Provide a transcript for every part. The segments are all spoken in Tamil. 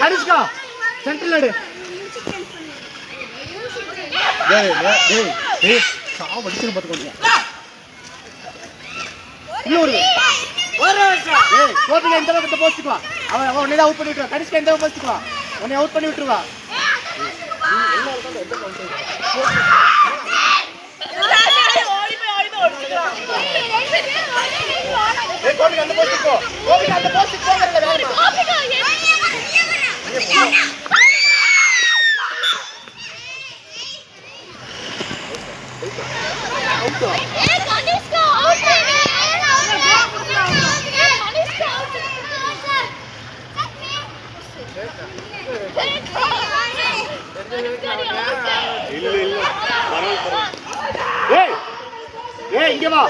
கடிச்சுக்கா சென்ட்ரல் அடி கோபிகா இந்த பக்கத்தை போச்சுக்குவா அவன் உன்னை அவுட் பண்ணி விட்டுருவா கடிச்சுக்கா இந்த பக்கம் போச்சுக்குவா உன்னை அவுட் பண்ணி விட்டுருவா கோபிகா அந்த போச்சுக்கோ கோபிகா அந்த போச்சுக்கோ இங்க வா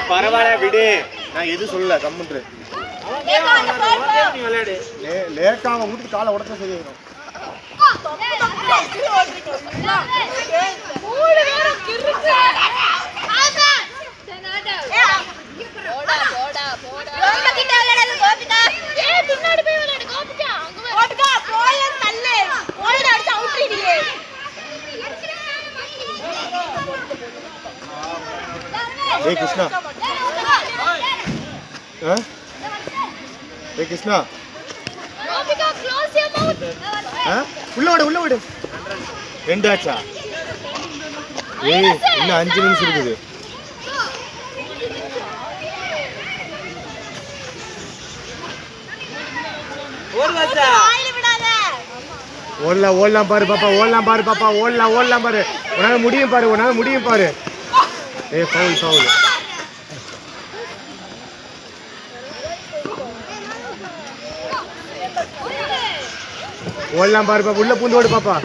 பரவாயில்ல விடு நான் எது சொல்லல கம்முன்று லேட்டா அவன் வீட்டுக்கு காலை உடச்சா சரியாயிடும் ஏய் கிருஷ்ணா ஏய் Krishna Gopika close your mouth உள்ள விடு ரெண்டு ஆச்சா ஏய் இன்னும் 5 நிமிஷம் இருக்குது ஓடுவாச்சா வாயில விடாத ஓடலாம் பாரு பாப்பா ஓடலாம் பாரு உன்னால முடியும் பாரு ஏய் ஃபவுல் ஓடலாம் பாரு பாப்பா உள்ள பூந்து ஓடு பாப்பா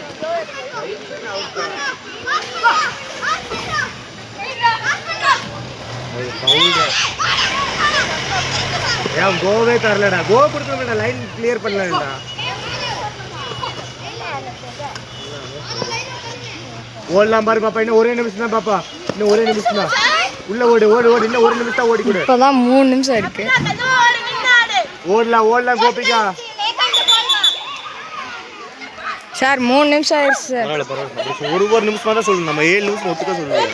ஏன் கோவே தரலடா கோ கொடுக்கணும்டா லைன் கிளியர் பண்ணலடா ஓடலாம் பாரு பாப்பா இன்னும் ஒரே நிமிஷம் தான் பாப்பா இன்னும் ஒரே நிமிஷம் தான் உள்ள ஓடு இன்னும் ஒரு நிமிஷம் தான் ஓடி கொடு இப்பதான் 3 நிமிஷம் இருக்கு ஓடலாம் கோபிகா சார் 3 நிமிஷம் ஆயிடுச்சு சார் ஒரு நிமிஷமா தான் சொல்லணும் நம்ம 7 நிமிஷம் ஒத்துக்க சொல்லுவோம்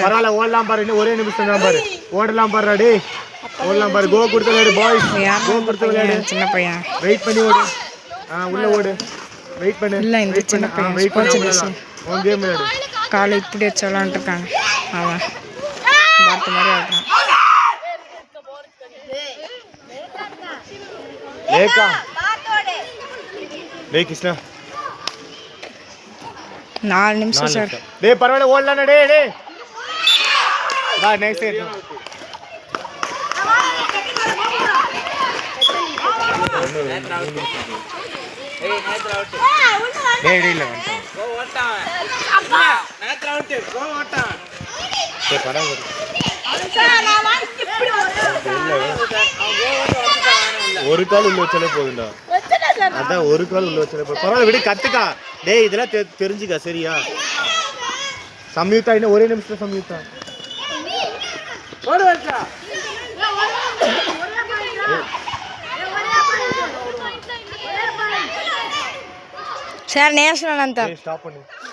பரவாயில்ல ஓடலாம் பாரு இன்னும் ஒரே நிமிஷம் தான் பாரு ஓடலாம் பாரு டே ஓடலாம் பாரு கோ கொடுத்து விளையாடு பாய்ஸ் கோ கொடுத்து விளையாடு சின்ன பையன் வெயிட் பண்ணி ஓடு உள்ள ஓடு வெயிட் பண்ணு இல்ல இந்த சின்ன பையன் வெயிட் பண்ணி உன் கேம் விளையாடு காலை இப்படி வச்சு விளையாண்டு இருக்காங்க அவன் பார்த்த மாதிரி ஆடுறான் லேக்கா டேய் கிருஷ்ணா 4 நிமிஷம் சார் டேய் பரவாயில்ல ஓடலாம் டேய் வா நெக்ஸ்ட் ஏய் நேத்ரா அவுட் டேய் இல்ல கோ ஓட்டான் அப்பா நேத்ரா அவுட் கோ ஓட்டான் டேய் படம் ஓடு நான் வாங்கி இப்படி ஒரு கால் உள்ள வச்சாலே போதும்டா அதான் ஒரு கால் உள்ள வச்சாலே போதும் பரவாயில்ல விடு கத்துக்கா டேய் இதெல்லாம் தெரிஞ்சுக்க சரியா சம்யுக்தா இன்னும் ஒரே நிமிஷம் சம்யுக்தா ஓடு வச்சா சார் நேஷனல் அந்த ஸ்டாப் பண்ணு